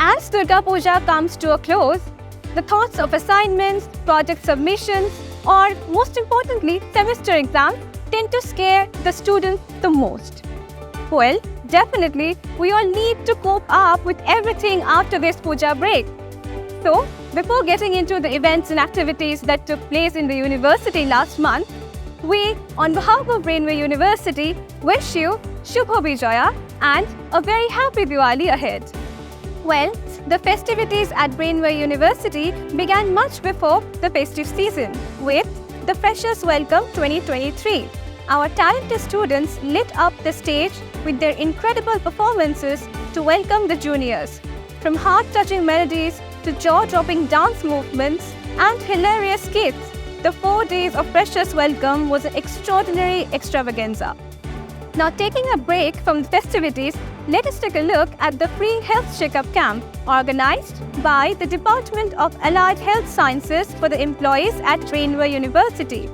As Durga Puja comes to a close, the thoughts of assignments, project submissions, or most importantly, semester exams tend to scare the students the most. Well, definitely, we all need to cope up with everything after this puja break. So, before getting into the events and activities that took place in the university last month, we, on behalf of Brainware University, wish you Shubha Vijaya and a very happy Diwali ahead. Well, the festivities at Brainware University began much before the festive season with the Freshers Welcome 2023. Our talented students lit up the stage with their incredible performances to welcome the juniors. From heart-touching melodies to jaw-dropping dance movements and hilarious skits, the 4 days of Freshers Welcome was an extraordinary extravaganza. Now, taking a break from the festivities, let us take a look at the free health checkup camp organized by the Department of Allied Health Sciences for the employees at Brainware University.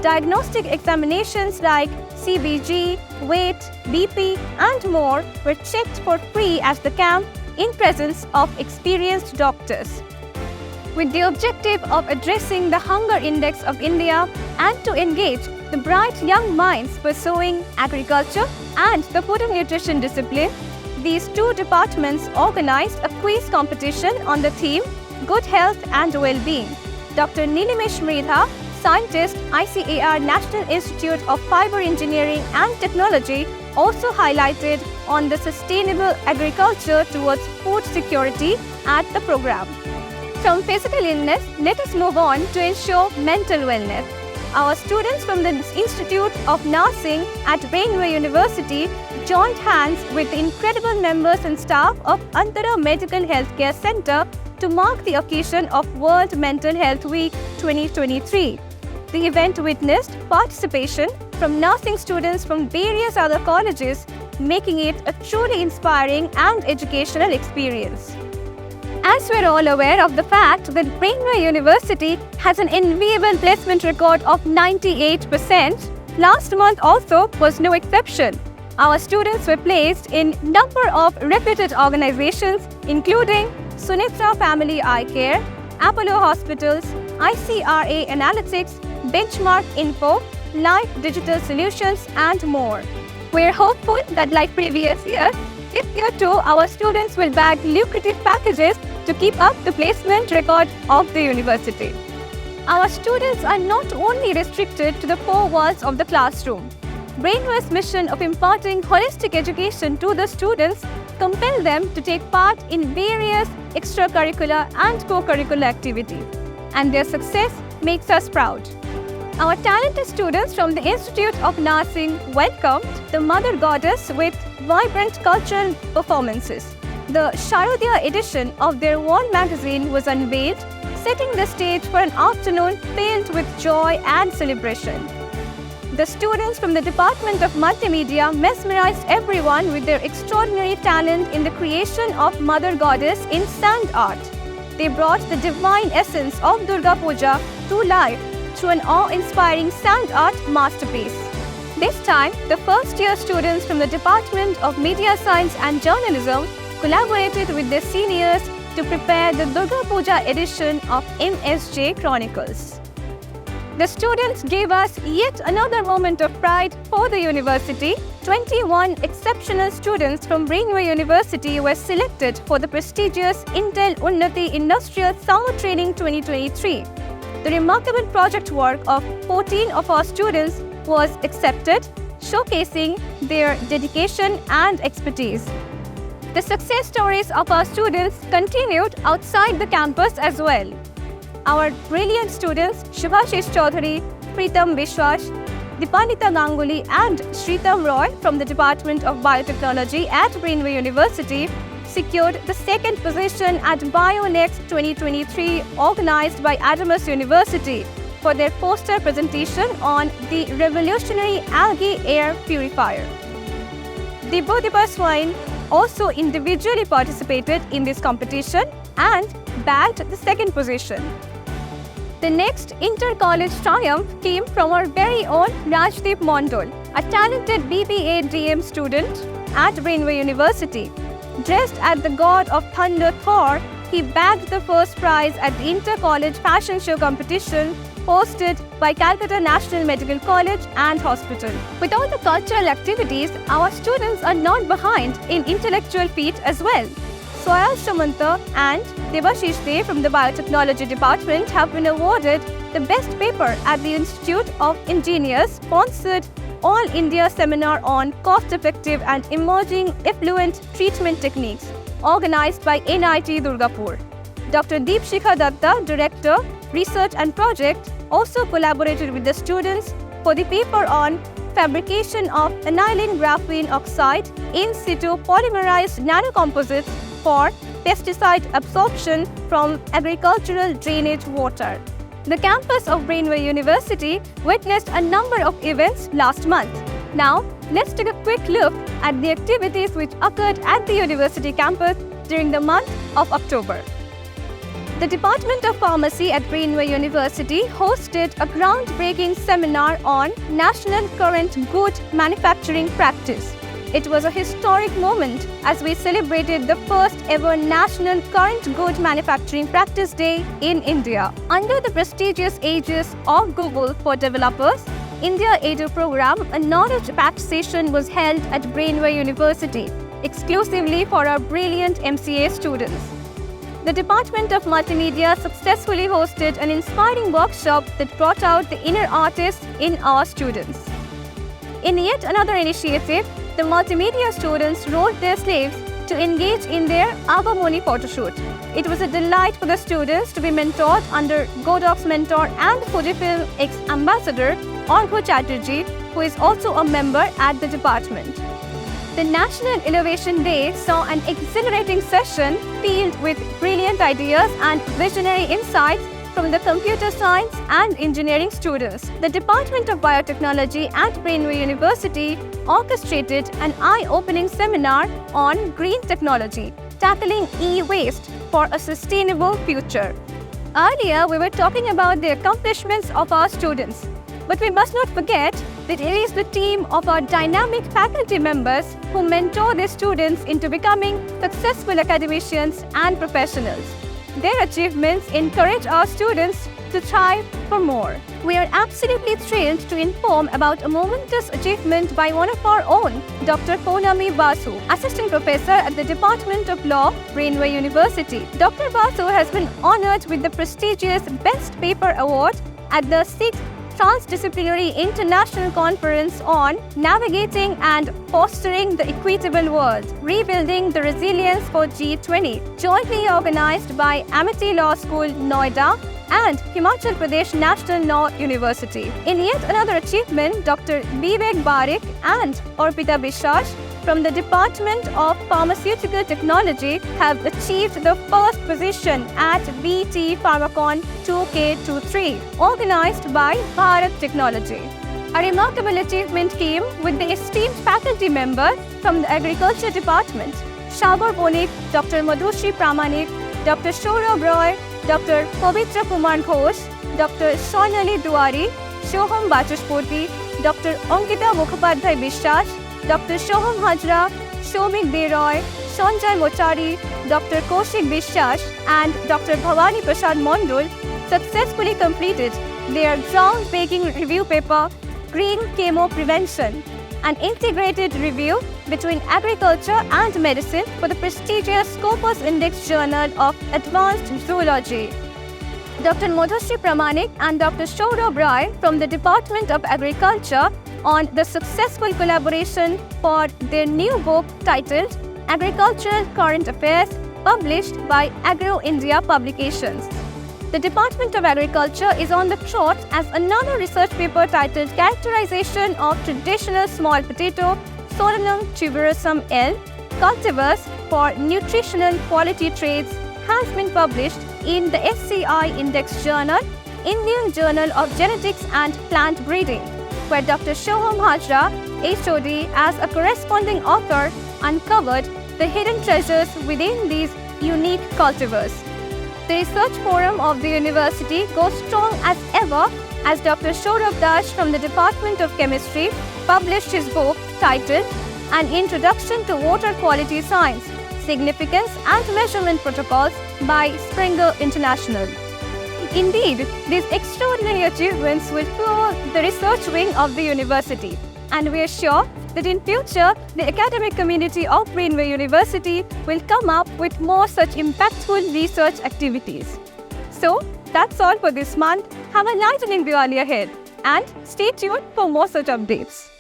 Diagnostic examinations like CBG, weight, BP, and more were checked for free at the camp in presence of experienced doctors. With the objective of addressing the hunger index of India and to engage the bright young minds pursuing agriculture and the food and nutrition discipline, these two departments organized a quiz competition on the theme Good Health and Well-being. Dr. Nilimesh Mridha, scientist, ICAR National Institute of Fiber Engineering and Technology, also highlighted on the sustainable agriculture towards food security at the program. From physical illness, let us move on to ensure mental wellness. Our students from the Institute of Nursing at Brainware University joined hands with the incredible members and staff of Antara Medical Healthcare Center to mark the occasion of World Mental Health Week 2023. The event witnessed participation from nursing students from various other colleges, making it a truly inspiring and educational experience. As we're all aware of the fact that Brainware University has an enviable placement record of 98%, last month also was no exception. Our students were placed in a number of reputed organizations including Sunitra Family Eye Care, Apollo Hospitals, ICRA Analytics, Benchmark Info, Life Digital Solutions, and more. We're hopeful that like previous years, this year too our students will bag lucrative packages to keep up the placement record of the university. Our students are not only restricted to the four walls of the classroom. Brainware's mission of imparting holistic education to the students compel them to take part in various extracurricular and co-curricular activities, and their success makes us proud. Our talented students from the Institute of Nursing welcomed the Mother Goddess with vibrant cultural performances. The Sharodya edition of their wall magazine was unveiled, setting the stage for an afternoon filled with joy and celebration. The students from the Department of Multimedia mesmerized everyone with their extraordinary talent in the creation of Mother Goddess in sand art. They brought the divine essence of Durga Puja to life through an awe-inspiring sand art masterpiece. This time, the first-year students from the Department of Media Science and Journalism collaborated with their seniors to prepare the Durga Puja edition of MSJ Chronicles. The students gave us yet another moment of pride for the university. 21 exceptional students from Brainware University were selected for the prestigious Intel Unnati Industrial Summer Training 2023. The remarkable project work of 14 of our students was accepted, showcasing their dedication and expertise. The success stories of our students continued outside the campus as well. Our brilliant students Shubhashish Chaudhary, Preetam Vishwas, Dipanita Ganguly and Shritam Roy from the Department of Biotechnology at Brainware University secured the second position at BioNext 2023 organized by Adamus University for their poster presentation on the revolutionary algae air purifier. Dibodiba Swine also individually participated in this competition and bagged the second position. The next inter-college triumph came from our very own Rajdeep Mondol, a talented BBA DM student at Brainware University. Dressed as the god of thunder Thor, he bagged the first prize at the Inter-College Fashion Show competition hosted by Calcutta National Medical College and Hospital. With all the cultural activities, our students are not behind in intellectual feat as well. Soyal Shamanta and Devashish De from the Biotechnology Department have been awarded the best paper at the Institute of Engineers sponsored All India Seminar on Cost-Effective and Emerging Effluent Treatment Techniques, organized by NIT Durgapur. Dr. Deepshikha Datta, Director, Research and Project, also collaborated with the students for the paper on fabrication of aniline graphene oxide in situ polymerized nanocomposites for pesticide absorption from agricultural drainage water. The campus of Brainware University witnessed a number of events last month. Now, let's take a quick look at the activities which occurred at the university campus during the month of October. The Department of Pharmacy at Brainware University hosted a groundbreaking seminar on National Current Good Manufacturing Practice. It was a historic moment as we celebrated the first ever National Current Good Manufacturing Practice Day in India. Under the prestigious aegis of Google for Developers, India Edu program, a knowledge-packed session was held at Brainware University, exclusively for our brilliant MCA students. The Department of Multimedia successfully hosted an inspiring workshop that brought out the inner artists in our students. In yet another initiative, the multimedia students wrote their slaves to engage in their Abamoni photoshoot. It was a delight for the students to be mentored under Godok's mentor and Fujifilm ex-ambassador Orgho Chatterjee, who is also a member at the department. The National Innovation Day saw an exhilarating session filled with brilliant ideas and visionary insights from the computer science and engineering students. The Department of Biotechnology at Brainware University orchestrated an eye-opening seminar on green technology, tackling e-waste for a sustainable future. Earlier, we were talking about the accomplishments of our students, but we must not forget that it is the team of our dynamic faculty members who mentor their students into becoming successful academicians and professionals. Their achievements encourage our students to strive for more. We are absolutely thrilled to inform about a momentous achievement by one of our own, Dr. Poonami Basu, Assistant Professor at the Department of Law, Brainware University. Dr. Basu has been honored with the prestigious Best Paper Award at the 6th Transdisciplinary International Conference on Navigating and Fostering the Equitable World, Rebuilding the Resilience for G20, jointly organized by Amity Law School, Noida, and Himachal Pradesh National Law University. In yet another achievement, Dr. Vivek Barik and Orpita Biswas from the Department of Pharmaceutical Technology have achieved the first position at BT Pharmacon 2K23, organized by Bharat Technology. A remarkable achievement came with the esteemed faculty members from the Agriculture Department, Shabor Bonik, Dr. Madhushri Pramanik, Dr. Saurabh Roy, Dr. Pavitra Kumar Ghosh, Dr. Sonali Duari, Shoham Bachespati, Dr. Ankita Mukhopadhyay Biswas, Dr. Shoham Hajra, Shomik Deroy, Sanjay Mochari, Dr. Kaushik Biswas, and Dr. Bhavani Prasad Mondol successfully completed their groundbreaking review paper, Green Chemo Prevention, an integrated review between agriculture and medicine for the prestigious Scopus Index Journal of Advanced Zoology. Dr. Madhushri Pramanik and Dr. Saurabh Roy from the Department of Agriculture on the successful collaboration for their new book titled Agricultural Current Affairs, published by Agro India Publications. The Department of Agriculture is on the trot as another research paper titled Characterization of Traditional Small Potato, Solanum tuberosum L, cultivars for Nutritional Quality Traits has been published in the SCI Index Journal, Indian Journal of Genetics and Plant Breeding, where Dr. Shoham Hajra, HOD, as a corresponding author, uncovered the hidden treasures within these unique cultivars. The research forum of the university goes strong as ever as Dr. Saurabh Das from the Department of Chemistry published his book titled An Introduction to Water Quality Science, Significance and Measurement Protocols by Springer International. Indeed, these extraordinary achievements will fuel the research wing of the university, and we are sure that in future, the academic community of Brainware University will come up with more such impactful research activities. So, that's all for this month. Have a lightning Diwali ahead, and stay tuned for more such updates.